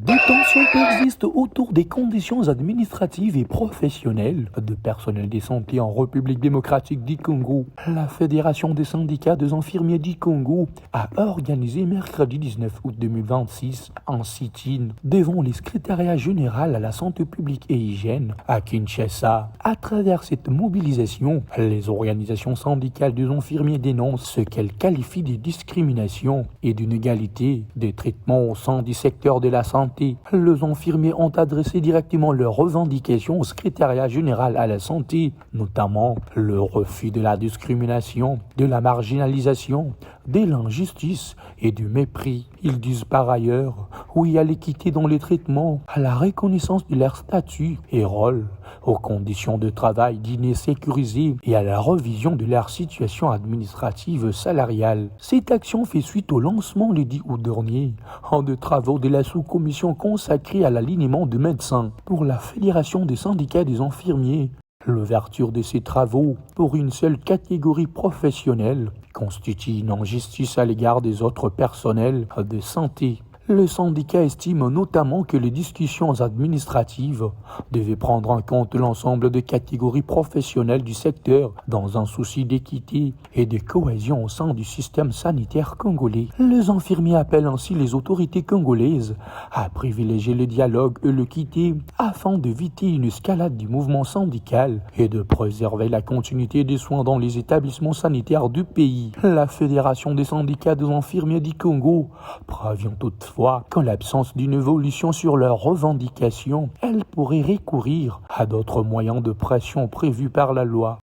Des tensions persistent autour des conditions administratives et professionnelles de personnel de santé en République démocratique du Congo. La Fédération des syndicats des infirmiers du Congo a organisé mercredi 19 août 2026 un sit-in devant le secrétariat général à la santé publique et hygiène à Kinshasa. À travers cette mobilisation, les organisations syndicales des infirmiers dénoncent ce qu'elles qualifient de discrimination et d'inégalité des traitements au sein du secteur de la santé. Les infirmiers ont adressé directement leurs revendications au secrétariat général à la santé, notamment le refus de la discrimination, de la marginalisation, de l'injustice et du mépris. Ils disent par ailleurs oui à l'équité dans les traitements, à la reconnaissance de leur statut et rôle, aux conditions de travail dignes et sécurisées et à la revision de leur situation administrative salariale. Cette action fait suite au lancement le 10 août dernier de travaux de la sous-commission consacrée à l'alignement de médecins pour la Fédération des syndicats des infirmiers. L'ouverture de ces travaux pour une seule catégorie professionnelle constitue une injustice à l'égard des autres personnels de santé. Le syndicat estime notamment que les discussions administratives devaient prendre en compte l'ensemble des catégories professionnelles du secteur dans un souci d'équité et de cohésion au sein du système sanitaire congolais. Les infirmiers appellent ainsi les autorités congolaises à privilégier le dialogue et l'équité afin d'éviter une escalade du mouvement syndical et de préserver la continuité des soins dans les établissements sanitaires du pays. La Fédération des syndicats des infirmiers du Congo prévient toutefois qu'en l'absence d'une évolution sur leurs revendications, elle pourrait recourir à d'autres moyens de pression prévus par la loi.